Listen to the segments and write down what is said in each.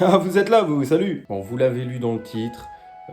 Ah, vous êtes là, vous, salut! Bon, vous l'avez lu dans le titre,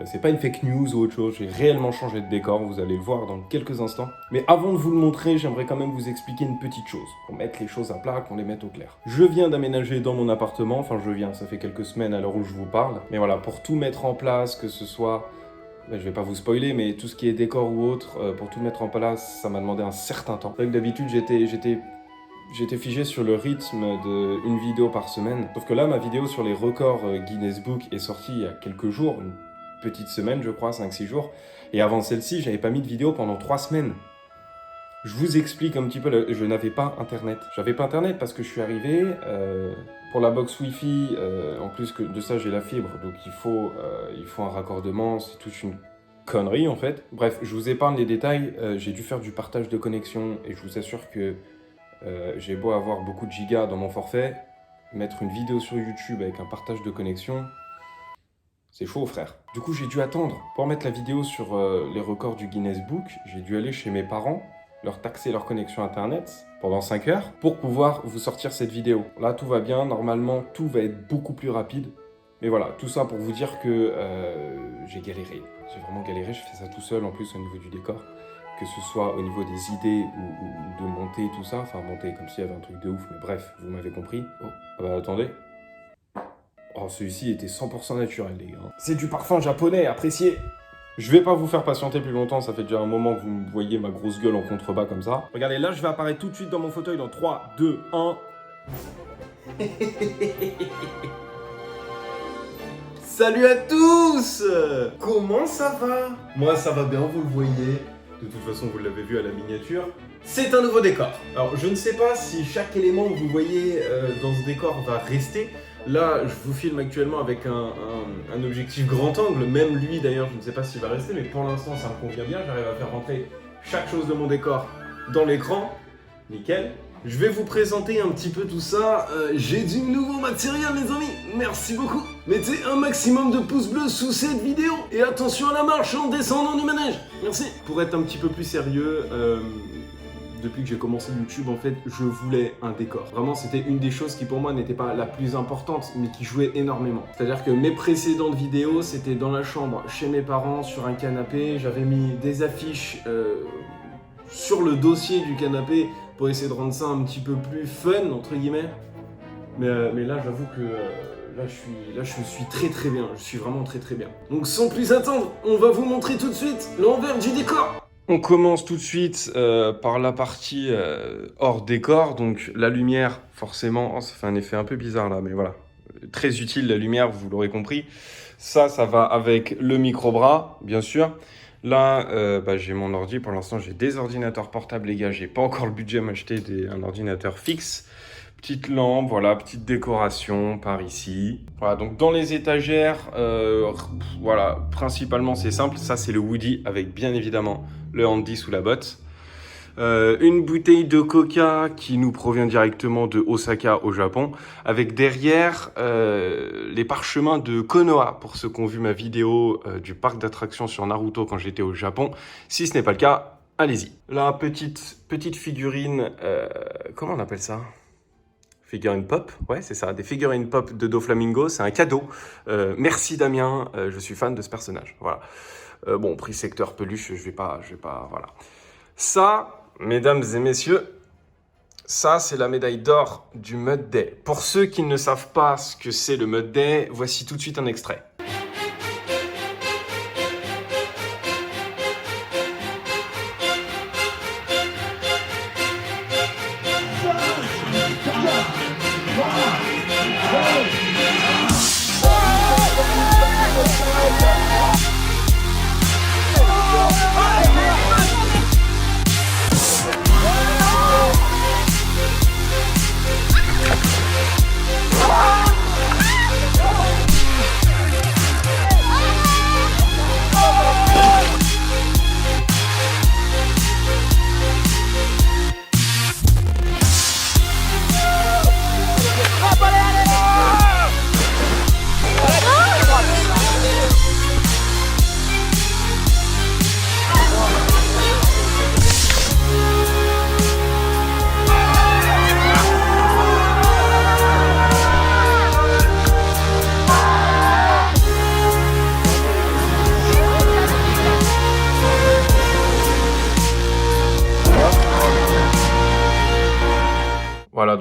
c'est pas une fake news ou autre chose, j'ai réellement changé de décor, vous allez le voir dans quelques instants. Mais avant de vous le montrer, j'aimerais quand même vous expliquer une petite chose, pour mettre les choses à plat, qu'on les mette au clair. Je viens d'aménager dans mon appartement, enfin ça fait quelques semaines à l'heure où je vous parle, mais voilà, pour tout mettre en place, que ce soit... je vais pas vous spoiler, mais tout ce qui est décor ou autre, pour tout mettre en place, ça m'a demandé un certain temps. C'est vrai que d'habitude, j'étais figé sur le rythme d'une vidéo par semaine. Sauf que là, ma vidéo sur les records Guinness Book est sortie il y a quelques jours, une petite semaine je crois, 5-6 jours. Et avant celle-ci, j'avais pas mis de vidéo pendant 3 semaines. Je vous explique un petit peu, je n'avais pas internet. J'avais pas internet parce que je suis arrivé, pour la box Wi-Fi, en plus que de ça j'ai la fibre, donc il faut un raccordement, c'est toute une connerie en fait. Bref, je vous épargne les détails, j'ai dû faire du partage de connexion et je vous assure que j'ai beau avoir beaucoup de gigas dans mon forfait, mettre une vidéo sur YouTube avec un partage de connexion, c'est chaud frère. Du coup j'ai dû attendre. Pour mettre la vidéo sur les records du Guinness Book, j'ai dû aller chez mes parents, leur taxer leur connexion internet pendant 5 heures pour pouvoir vous sortir cette vidéo. Là tout va bien, normalement tout va être beaucoup plus rapide. Mais voilà, tout ça pour vous dire que j'ai galéré. J'ai vraiment galéré, je fais ça tout seul en plus au niveau du décor. Que ce soit au niveau des idées ou de monter tout ça, enfin monter comme s'il y avait un truc de ouf, mais bref, vous m'avez compris. Oh, ah bah attendez. Oh, celui-ci était 100% naturel, les gars. C'est du parfum japonais, apprécié. Je vais pas vous faire patienter plus longtemps, ça fait déjà un moment que vous me voyez ma grosse gueule en contrebas comme ça. Regardez, là, je vais apparaître tout de suite dans mon fauteuil dans 3, 2, 1... Salut à tous! Comment ça va? Moi, ça va bien, vous le voyez. De toute façon, vous l'avez vu à la miniature. C'est un nouveau décor. Alors, je ne sais pas si chaque élément que vous voyez dans ce décor va rester. Là, je vous filme actuellement avec un objectif grand angle. Même lui, d'ailleurs, je ne sais pas s'il va rester, mais pour l'instant, ça me convient bien. J'arrive à faire rentrer chaque chose de mon décor dans l'écran. Nickel. Je vais vous présenter un petit peu tout ça. J'ai du nouveau matériel, les amis. Merci beaucoup. Mettez un maximum de pouces bleus sous cette vidéo. Et attention à la marche en descendant du manège. Merci. Pour être un petit peu plus sérieux, depuis que j'ai commencé YouTube, en fait, je voulais un décor. Vraiment, c'était une des choses qui pour moi n'était pas la plus importante, mais qui jouait énormément. C'est-à-dire que mes précédentes vidéos, c'était dans la chambre, chez mes parents, sur un canapé. J'avais mis des affiches sur le dossier du canapé pour essayer de rendre ça un petit peu plus fun, entre guillemets. Mais là, j'avoue que là, je suis très bien. Je suis vraiment très bien. Donc sans plus attendre, on va vous montrer tout de suite l'envers du décor. On commence tout de suite par la partie hors décor. Donc la lumière, forcément, ça fait un effet un peu bizarre là, mais voilà. Très utile la lumière, vous l'aurez compris. Ça va avec le micro-bras, bien sûr. Là, j'ai mon ordi. Pour l'instant, j'ai des ordinateurs portables, les gars. J'ai pas encore le budget à m'acheter un ordinateur fixe. Petite lampe, voilà, petite décoration par ici. Voilà, donc dans les étagères, voilà, principalement c'est simple. Ça, c'est le Woody avec bien évidemment le handy sous la botte. Une bouteille de coca qui nous provient directement de Osaka au Japon, avec derrière les parchemins de Konoha, pour ceux qui ont vu ma vidéo du parc d'attractions sur Naruto quand j'étais au Japon. Si ce n'est pas le cas, allez-y. La petite figurine, comment on appelle ça? Figurine pop, ouais c'est ça, des figurines pop de Doflamingo, c'est un cadeau. Merci Damien, je suis fan de ce personnage, voilà. Bon, prix secteur peluche, je vais pas, voilà. Ça, mesdames et messieurs, ça c'est la médaille d'or du Mud Day. Pour ceux qui ne savent pas ce que c'est le Mud Day, voici tout de suite un extrait.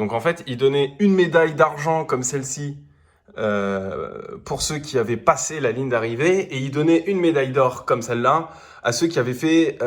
donc en fait, il donnait une médaille d'argent comme celle-ci pour ceux qui avaient passé la ligne d'arrivée, et il donnait une médaille d'or comme celle-là à ceux qui avaient fait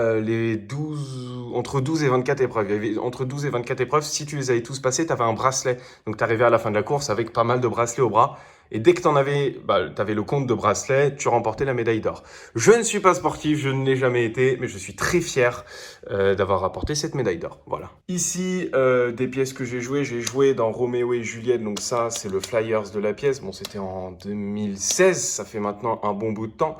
entre 12 et 24 épreuves. Il y avait entre 12 et 24 épreuves, si tu les avais tous passées, tu avais un bracelet. Donc tu arrivais à la fin de la course avec pas mal de bracelets au bras. Et dès que tu avais le compte de bracelet, tu remportais la médaille d'or. Je ne suis pas sportif, je ne l'ai jamais été, mais je suis très fier d'avoir rapporté cette médaille d'or. Voilà. Ici, des pièces que j'ai joué dans Roméo et Juliette. Donc ça, c'est le flyers de la pièce. Bon, c'était en 2016, ça fait maintenant un bon bout de temps.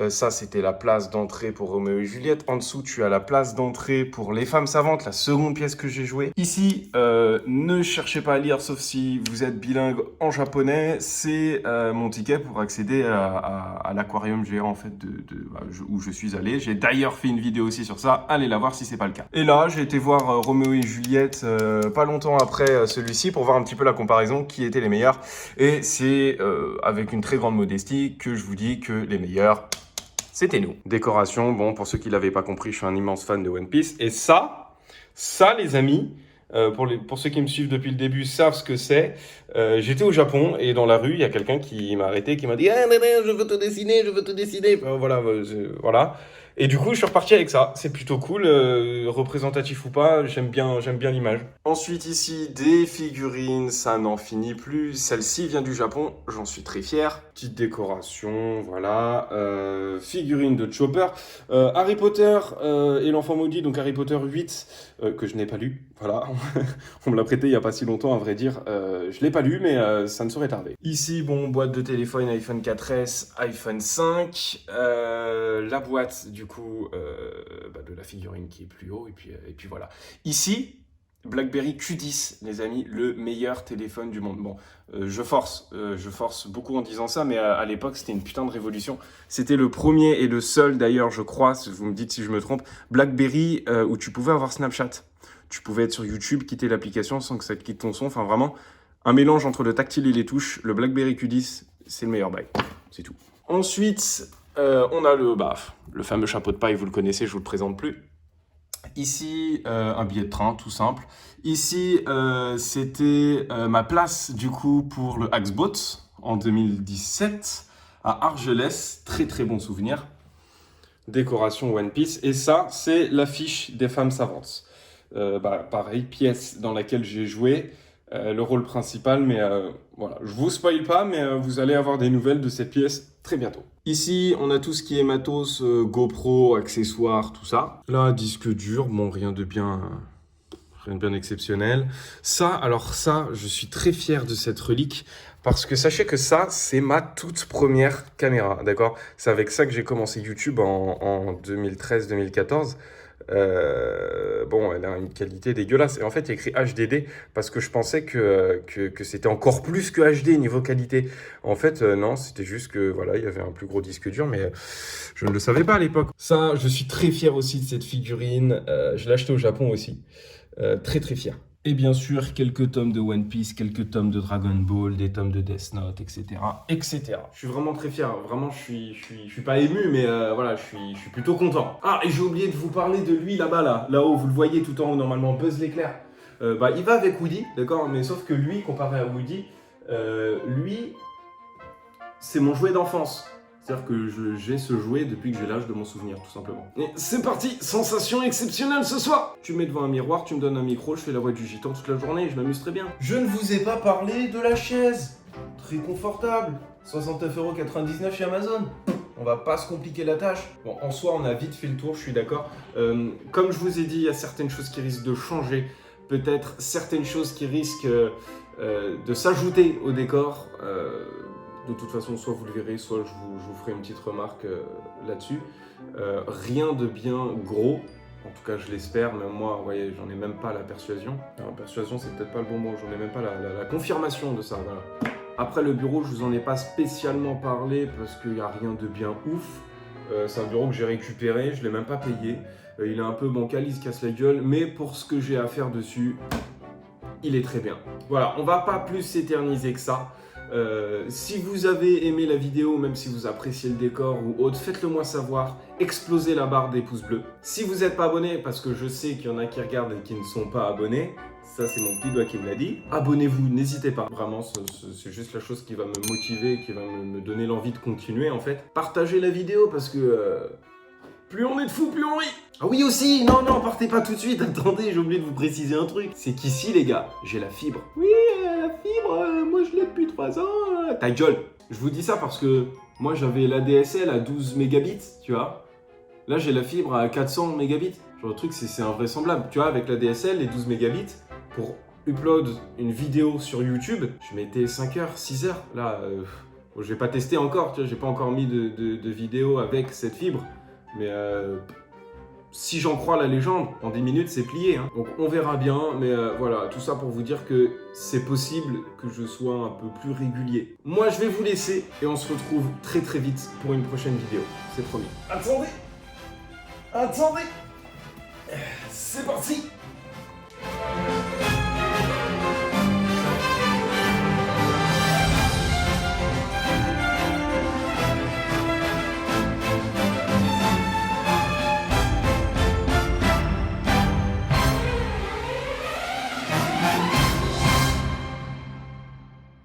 Ça, c'était la place d'entrée pour Roméo et Juliette. En dessous, tu as la place d'entrée pour Les Femmes Savantes, la seconde pièce que j'ai jouée. Ici, ne cherchez pas à lire, sauf si vous êtes bilingue en japonais. C'est mon ticket pour accéder à l'aquarium géant en fait où je suis allé. J'ai d'ailleurs fait une vidéo aussi sur ça, allez la voir si c'est pas le cas. Et là, j'ai été voir Roméo et Juliette pas longtemps après celui-ci pour voir un petit peu la comparaison, qui étaient les meilleurs. Et c'est avec une très grande modestie que je vous dis que les meilleurs, c'était nous. Décoration, bon, pour ceux qui l'avaient pas compris, je suis un immense fan de One Piece. Et ça les amis, pour ceux qui me suivent depuis le début savent ce que c'est. J'étais au Japon et dans la rue, il y a quelqu'un qui m'a arrêté, qui m'a dit « Ah, je veux te dessiner, je veux te dessiner ». Voilà. Et du coup, je suis reparti avec ça. C'est plutôt cool, représentatif ou pas, j'aime bien l'image. Ensuite, ici, des figurines, ça n'en finit plus. Celle-ci vient du Japon, j'en suis très fier. Petite décoration, voilà. Figurine de Chopper. Harry Potter et l'Enfant Maudit, donc Harry Potter 8, que je n'ai pas lu. Voilà, on me l'a prêté il n'y a pas si longtemps, à vrai dire. Je ne l'ai pas lu, mais ça ne saurait tarder. Ici, bon, boîte de téléphone, iPhone 4S, iPhone 5. La boîte, du coup, de la figurine qui est plus haut. Et puis voilà. Ici, BlackBerry Q10, les amis, le meilleur téléphone du monde. Bon, je force beaucoup en disant ça, mais à l'époque, c'était une putain de révolution. C'était le premier et le seul, d'ailleurs, je crois, vous me dites si je me trompe, BlackBerry où tu pouvais avoir Snapchat. Tu pouvais être sur YouTube, quitter l'application sans que ça te quitte ton son. Enfin, vraiment, un mélange entre le tactile et les touches. Le BlackBerry Q10, c'est le meilleur bail. C'est tout. Ensuite, on a le fameux chapeau de paille, vous le connaissez, je vous le présente plus. Ici, un billet de train, tout simple. Ici, c'était ma place, du coup, pour le Axboat en 2017 à Argelès. Très, très bon souvenir. Décoration One Piece. Et ça, c'est l'affiche des Femmes Savantes. Pareil, pièce dans laquelle j'ai joué le rôle principal, mais voilà, je vous spoil pas, mais vous allez avoir des nouvelles de cette pièce très bientôt. Ici, on a tout ce qui est matos, GoPro, accessoires, tout ça. Là, disque dur, bon, rien de bien exceptionnel. Ça, je suis très fier de cette relique, parce que sachez que ça, c'est ma toute première caméra, d'accord? C'est avec ça que j'ai commencé YouTube en 2013-2014. Bon, elle a une qualité dégueulasse. Et en fait, il y a écrit HDD parce que je pensais que c'était encore plus que HD niveau qualité. En fait, non, c'était juste que voilà, il y avait un plus gros disque dur, mais je ne le savais pas à l'époque. Ça, je suis très fier aussi de cette figurine. Je l'ai achetée au Japon aussi. Très très fier. Et bien sûr, quelques tomes de One Piece, quelques tomes de Dragon Ball, des tomes de Death Note, etc., etc. Je suis vraiment très fier. Vraiment, je suis pas ému, mais voilà, je suis plutôt content. Ah, et j'ai oublié de vous parler de lui là-bas, là-haut. Vous le voyez tout en haut, normalement, Buzz l'éclair. Il va avec Woody, d'accord, mais sauf que lui, comparé à Woody, lui, c'est mon jouet d'enfance. C'est-à-dire que j'ai ce jouet depuis que j'ai l'âge de mon souvenir, tout simplement. Et c'est parti, sensation exceptionnelle ce soir. Tu me mets devant un miroir, tu me donnes un micro, je fais la voix du gitan toute la journée, je m'amuse très bien. Je ne vous ai pas parlé de la chaise. Très confortable. 69,99 € chez Amazon. On va pas se compliquer la tâche. Bon, en soi, on a vite fait le tour, je suis d'accord. Comme je vous ai dit, il y a certaines choses qui risquent de changer. Peut-être certaines choses qui risquent de s'ajouter au décor. De toute façon, soit vous le verrez, soit je vous ferai une petite remarque là-dessus. Rien de bien gros, en tout cas je l'espère, même moi, vous voyez, j'en ai même pas la persuasion. Alors, persuasion, c'est peut-être pas le bon mot, j'en ai même pas la confirmation de ça, voilà. Après le bureau, je vous en ai pas spécialement parlé parce qu'il n'y a rien de bien ouf. C'est un bureau que j'ai récupéré, je l'ai même pas payé. Il est un peu bancal, il se casse la gueule, mais pour ce que j'ai à faire dessus, il est très bien. Voilà, on va pas plus s'éterniser que ça. Si vous avez aimé la vidéo, même si vous appréciez le décor ou autre, faites-le moi savoir. Explosez la barre des pouces bleus. Si vous n'êtes pas abonné, parce que je sais qu'il y en a qui regardent et qui ne sont pas abonnés, ça c'est mon petit doigt qui me l'a dit. Abonnez-vous, n'hésitez pas. Vraiment, c'est juste la chose qui va me motiver, qui va me donner l'envie de continuer en fait. Partagez la vidéo parce que plus on est de fous, plus on rit. Ah oui aussi, non, partez pas tout de suite, attendez, j'ai oublié de vous préciser un truc. C'est qu'ici les gars, j'ai la fibre. Oui, la fibre, moi je l'ai depuis 3 ans. Ta gueule. Je vous dis ça parce que moi j'avais l'ADSL à 12 mégabits, tu vois. Là j'ai la fibre à 400 mégabits. Genre le truc c'est invraisemblable. Tu vois, avec l'ADSL, les 12 mégabits, pour upload une vidéo sur YouTube, je mettais 5 heures, 6 heures. Là, je vais pas tester encore, tu vois, j'ai pas encore mis de vidéo avec cette fibre. Mais si j'en crois la légende, en 10 minutes c'est plié. Hein. Donc on verra bien, mais voilà, tout ça pour vous dire que c'est possible que je sois un peu plus régulier. Moi je vais vous laisser et on se retrouve très très vite pour une prochaine vidéo, c'est promis. Attendez, c'est parti.